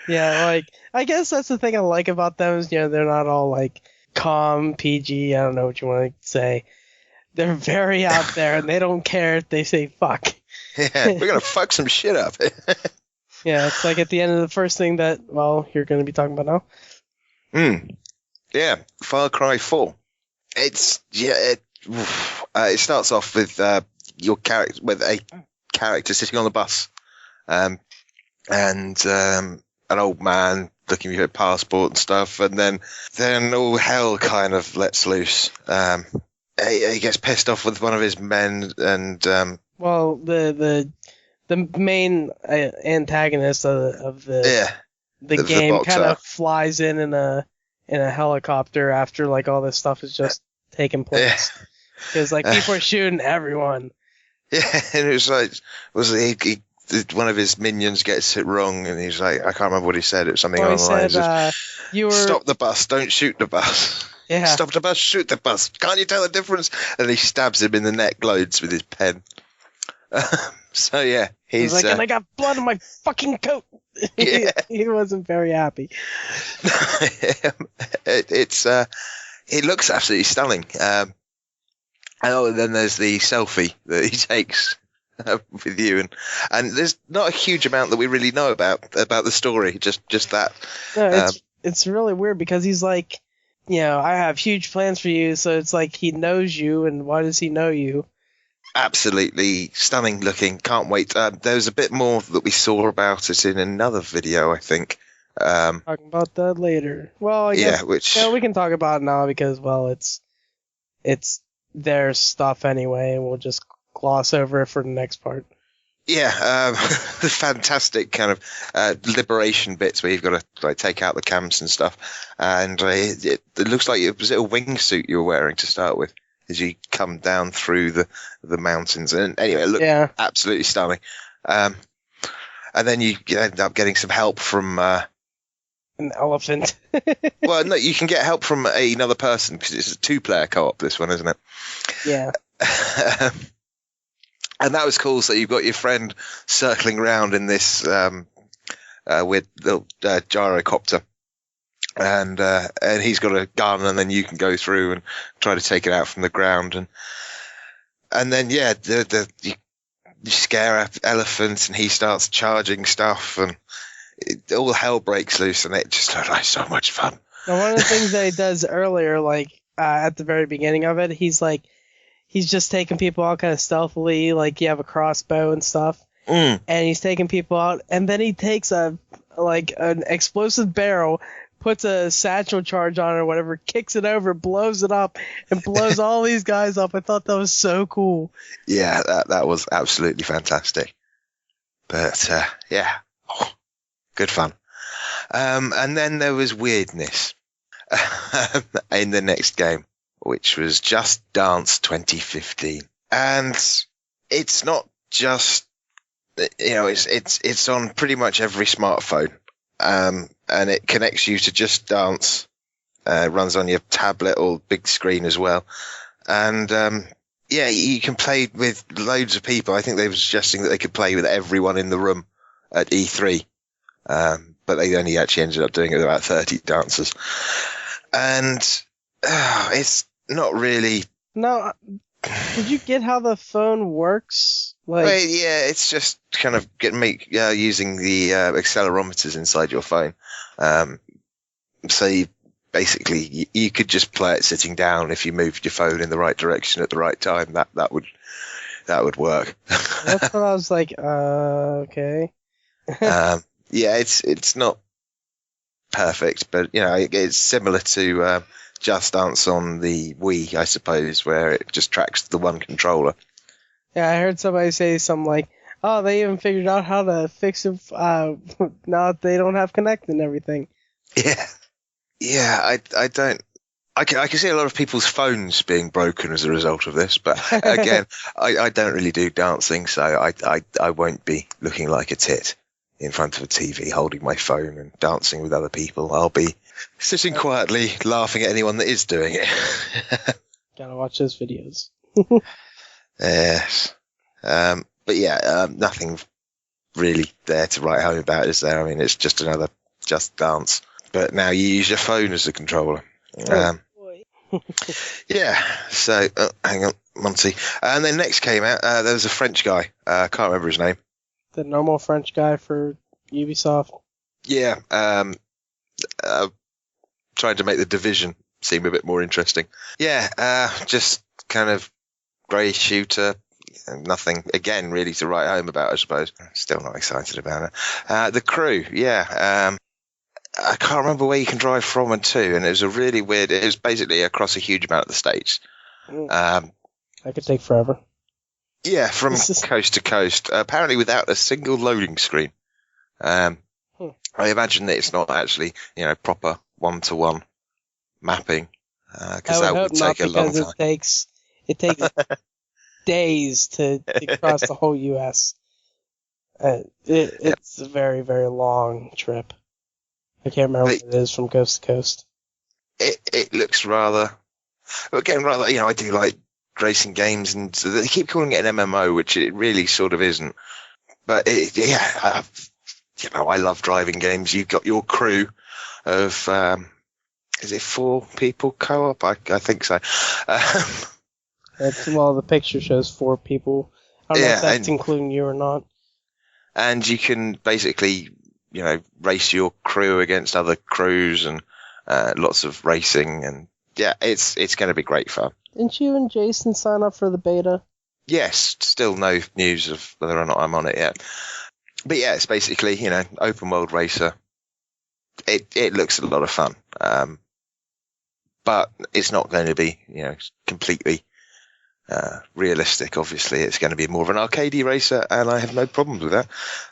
Speaker 2: Yeah, like, I guess that's the thing I like about them is, they're not all, like, calm, PG, I don't know what you want to say. They're very out there, and they don't care if they say fuck.
Speaker 3: Yeah, we're gonna fuck some shit up.
Speaker 2: Yeah, it's like at the end of the first thing that, well, you're going to be talking about now.
Speaker 3: Yeah, Far Cry 4. It starts off with your character with a character sitting on the bus, and an old man looking for a passport and stuff, and then all hell kind of lets loose. He gets pissed off with one of his men, and
Speaker 2: well, the main antagonist of the game kind of flies in a helicopter after like all this stuff has just taken place, because like people are shooting everyone.
Speaker 3: Yeah, and it was like, one of his minions gets it wrong, and he's like, I can't remember what he said. It was something along the lines of, stop the bus, don't shoot the bus.
Speaker 2: Yeah.
Speaker 3: Stop the bus, shoot the bus. Can't you tell the difference? And he stabs him in the neck loads with his pen. So yeah, he's
Speaker 2: like, and I got blood on my fucking coat.
Speaker 3: Yeah.
Speaker 2: He wasn't very happy.
Speaker 3: It looks absolutely stunning. And then there's the selfie that he takes with you, and there's not a huge amount that we really know about the story. Just that.
Speaker 2: No, it's really weird because he's like, I have huge plans for you. So it's like he knows you, and why does he know you?
Speaker 3: Absolutely stunning looking. Can't wait. There's a bit more that we saw about it in another video, I think.
Speaker 2: Talking about that later. Well, I guess, we can talk about it now because, well, it's their stuff anyway, and we'll just gloss over it for the next part.
Speaker 3: Yeah, the fantastic kind of liberation bits where you've got to like take out the camps and stuff, and it looks like it was a wingsuit you were wearing to start with as you come down through the mountains. And anyway, it looked absolutely stunning. And then you end up getting some help from
Speaker 2: an elephant.
Speaker 3: Well, no, you can get help from another person because it's a 2-player co-op. This one, isn't it?
Speaker 2: Yeah.
Speaker 3: And that was cool. So you've got your friend circling around in this with the gyrocopter, and he's got a gun, and then you can go through and try to take it out from the ground, and then you scare up elephants, and he starts charging stuff, and all hell breaks loose, and it just looked like so much fun.
Speaker 2: Now, one of the things that he does earlier, like at the very beginning of it, he's just taking people out kind of stealthily, like you have a crossbow and stuff, and he's taking people out, and then he takes an explosive barrel, puts a satchel charge on it or whatever, kicks it over, blows it up, and blows all these guys up. I thought that was so cool.
Speaker 3: Yeah, that was absolutely fantastic. But good fun. And then there was weirdness in the next game, which was Just Dance 2015. And it's not just, it's on pretty much every smartphone. And it connects you to Just Dance. It runs on your tablet or big screen as well. And, you can play with loads of people. I think they were suggesting that they could play with everyone in the room at E3. But they only actually ended up doing it with about 30 dancers. And it's not really.
Speaker 2: No, did you get how the phone works?
Speaker 3: It's just kind of using the accelerometers inside your phone. So you could just play it sitting down. If you moved your phone in the right direction at the right time, that would work.
Speaker 2: That's what I was like. Okay.
Speaker 3: It's not perfect, but it's similar to Just Dance on the Wii, I suppose, where it just tracks the one controller.
Speaker 2: Yeah, I heard somebody say something like, "Oh, they even figured out how to fix it now that they don't have Kinect and everything."
Speaker 3: Yeah. I don't. I can see a lot of people's phones being broken as a result of this, but again, I don't really do dancing, so I won't be looking like a tit in front of a TV holding my phone and dancing with other people. I'll be sitting quietly laughing at anyone that is doing it.
Speaker 2: Gotta watch those videos.
Speaker 3: Yes. But nothing really there to write home about, is there? I mean, it's just another Just Dance. But now you use your phone as a controller.
Speaker 2: Boy.
Speaker 3: Yeah, so, hang on, Monty. And then next came out, there was a French guy, can't remember his name.
Speaker 2: The normal French guy for Ubisoft.
Speaker 3: Yeah, trying to make the Division seem a bit more interesting. Yeah, just kind of grey shooter, nothing, again, really to write home about, I suppose. Still not excited about it. The Crew, yeah, I can't remember where you can drive from and to, and it was a really weird, it was basically across a huge amount of the states.
Speaker 2: That could take forever.
Speaker 3: Yeah, from coast to coast, apparently without a single loading screen. I imagine that it's not actually, proper one-to-one mapping, because that would take a long time.
Speaker 2: It takes days to cross the whole U.S. It's a very, very long trip. I can't remember what it is from coast to coast.
Speaker 3: It looks rather, I do like racing games, and they keep calling it an MMO, which it really sort of isn't. But I love driving games. You've got your crew of, is it 4 people co-op? I think so.
Speaker 2: The picture shows 4 people. I don't know if that's including you or not.
Speaker 3: And you can basically, race your crew against other crews, and lots of racing, and yeah, it's going to be great fun.
Speaker 2: Didn't you and Jason sign up for the beta?
Speaker 3: Yes, still no news of whether or not I'm on it yet. But yeah, it's basically, open world racer. It looks a lot of fun. But it's not going to be, completely realistic. Obviously, it's going to be more of an arcadey racer, and I have no problems with that.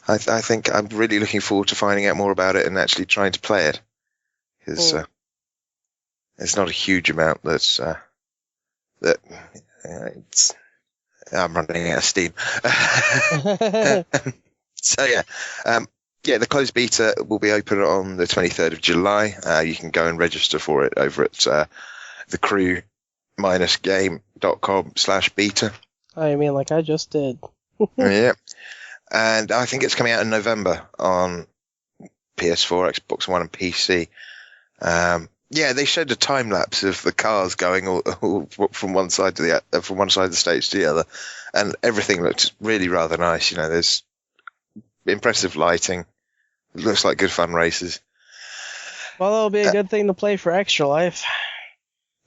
Speaker 3: I think I'm really looking forward to finding out more about it and actually trying to play it, because there's not a huge amount that's I'm running out of steam. So yeah. The closed beta will be open on the 23rd of July. You can go and register for it over at thecrew-game.com/beta.
Speaker 2: Oh, you mean like I just did?
Speaker 3: Yeah. And I think it's coming out in November on PS4, Xbox One, and PC. They showed a time lapse of the cars going all from one side of the stage to the other, and everything looked really rather nice. There's impressive lighting. It looks like good fun races.
Speaker 2: Well, that'll be a good thing to play for Extra Life.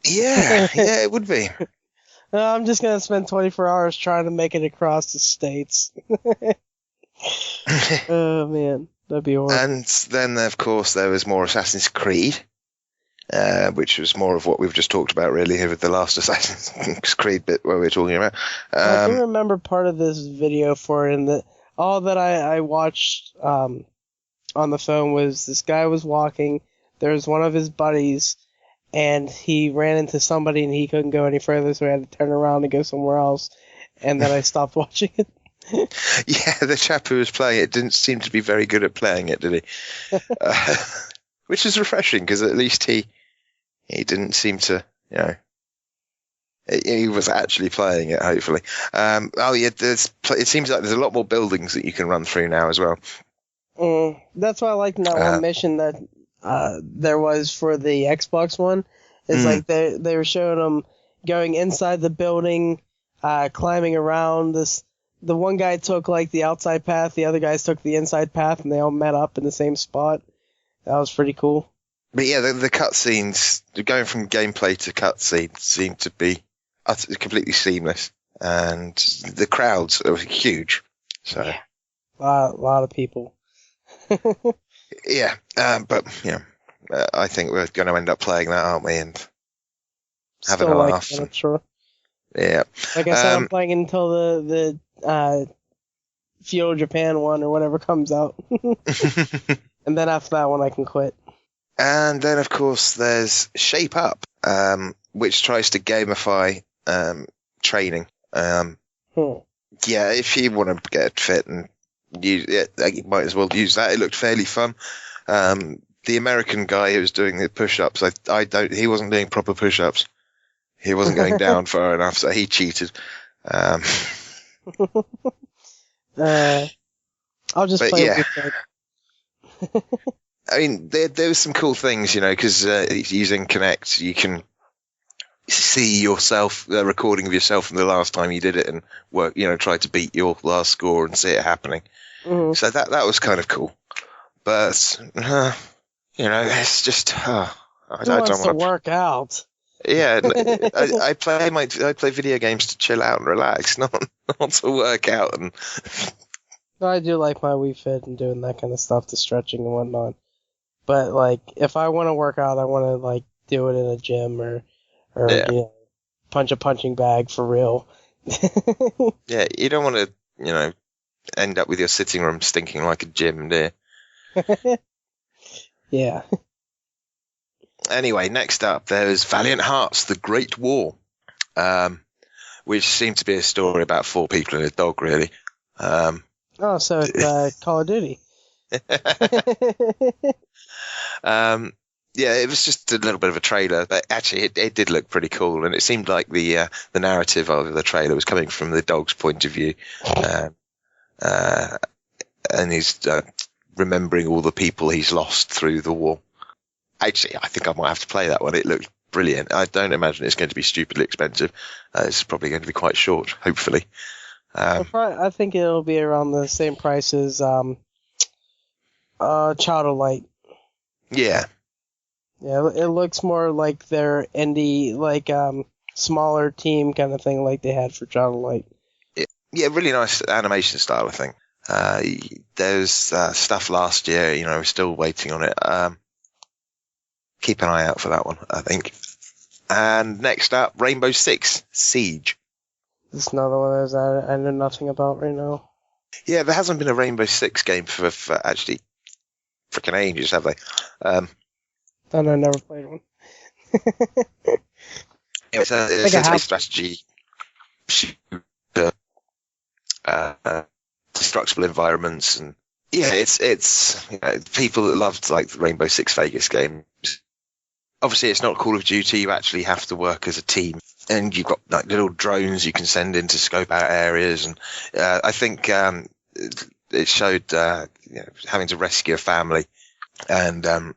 Speaker 3: Yeah, it would be.
Speaker 2: I'm just going to spend 24 hours trying to make it across the states. Oh, man. That'd be horrible.
Speaker 3: And then, of course, there was more Assassin's Creed, which was more of what we've just talked about, really, with the last Assassin's Creed bit where we were talking about.
Speaker 2: I do remember part of this video for it, and all that I watched on the phone was this guy was walking. There was one of his buddies, and he ran into somebody, and he couldn't go any further, so he had to turn around and go somewhere else. And then I stopped watching it.
Speaker 3: Yeah, the chap who was playing it didn't seem to be very good at playing it, did he? Which is refreshing, because at least he didn't seem to, he was actually playing it, hopefully. It seems like there's a lot more buildings that you can run through now as well.
Speaker 2: That's why I liked that one mission that there was for the Xbox One. It's like they were showing them going inside the building, climbing around this. The one guy took like the outside path, the other guys took the inside path, and they all met up in the same spot. That was pretty cool.
Speaker 3: But yeah, the cutscenes, going from gameplay to cutscenes, seem to be completely seamless, and the crowds are huge. So
Speaker 2: yeah. A lot of people.
Speaker 3: Yeah, but I think we're going to end up playing that, aren't we? And having a laugh.
Speaker 2: I'm sure.
Speaker 3: Yeah.
Speaker 2: Like I said, I'm playing until the Feudal Japan one or whatever comes out. And then after that one, I can quit.
Speaker 3: And then, of course, there's Shape Up, which tries to gamify training. Yeah, if you want to get fit and use it, you might as well use that. It looked fairly fun. The American guy who was doing the push-ups, he wasn't doing proper push-ups. He wasn't going down far enough, so he cheated.
Speaker 2: I'll just play with that.
Speaker 3: I mean, there was some cool things, because using Kinect, you can see yourself, the recording of yourself from the last time you did it, and try to beat your last score and see it happening.
Speaker 2: Mm-hmm.
Speaker 3: So that was kind of cool. But it's just I don't
Speaker 2: want to
Speaker 3: want to
Speaker 2: work out.
Speaker 3: Yeah, I play video games to chill out and relax, not to work out. And
Speaker 2: I do like my Wii Fit and doing that kind of stuff, the stretching and whatnot. But like, if I want to work out, I want to like do it in a gym or punch a punching bag for real.
Speaker 3: Yeah, you don't want to end up with your sitting room stinking like a gym, do you?
Speaker 2: Yeah.
Speaker 3: Anyway, next up, there's Valiant Hearts: The Great War, which seemed to be a story about 4 people and a dog, really.
Speaker 2: So it's Call of Duty.
Speaker 3: Yeah, it was just a little bit of a trailer, but actually it did look pretty cool, and it seemed like the narrative of the trailer was coming from the dog's point of view, and he's remembering all the people he's lost through the war. Actually, I think I might have to play that one. It looked brilliant. I don't imagine it's going to be stupidly expensive. It's probably going to be quite short, hopefully.
Speaker 2: I think it'll be around the same price as Child of Light.
Speaker 3: Yeah.
Speaker 2: Yeah, it looks more like their indie, like smaller team kind of thing, like they had for Child of Light.
Speaker 3: Yeah, really nice animation style, I think. There's stuff last year, we're still waiting on it. Keep an eye out for that one, I think. And next up, Rainbow Six Siege.
Speaker 2: This is another one of those I know nothing about right now.
Speaker 3: Yeah, there hasn't been a Rainbow Six game for actually freaking ages, have they?
Speaker 2: And I never played one.
Speaker 3: It's essentially strategy, shooter, destructible environments, and yeah, it's people that loved like the Rainbow Six Vegas games. Obviously, it's not Call of Duty. You actually have to work as a team, and you've got like little drones you can send in to scope out areas. And I think it showed having to rescue a family and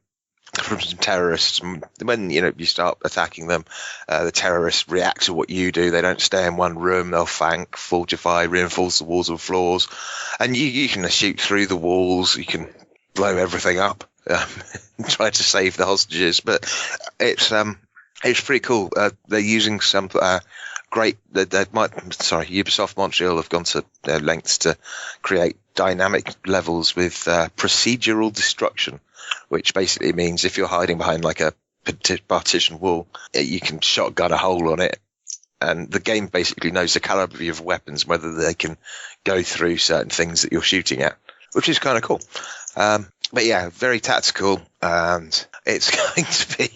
Speaker 3: from some terrorists. When you start attacking them, the terrorists react to what you do. They don't stay in one room. They'll flank, fortify, reinforce the walls and floors, and you can shoot through the walls. You can blow everything up. Try to save the hostages, but it's pretty cool. They're using some Ubisoft Montreal have gone to lengths to create dynamic levels with procedural destruction, which basically means if you're hiding behind like a partition wall, you can shotgun a hole on it, and the game basically knows the caliber of your weapons, whether they can go through certain things that you're shooting at, which is kind of cool. But yeah, very tactical, and it's going to be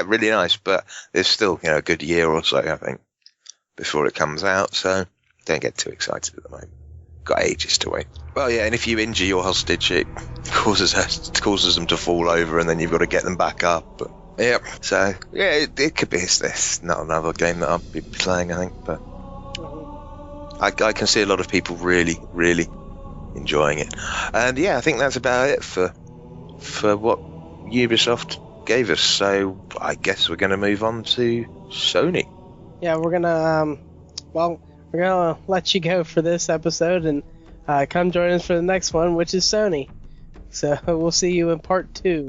Speaker 3: really nice. But there's still a good year or so, I think, before it comes out. So don't get too excited at the moment. Got ages to wait. Well, yeah, and if you injure your hostage, it causes them to fall over, and then you've got to get them back up. But yeah, so yeah, it could be this. Not another game that I'll be playing, I think, but I can see a lot of people really, really enjoying it. And yeah, I think that's about it for what Ubisoft gave us. So I guess we're going to move on to Sony.
Speaker 2: Yeah, we're gonna let you go for this episode, and come join us for the next one, which is Sony. So we'll see you in part 2.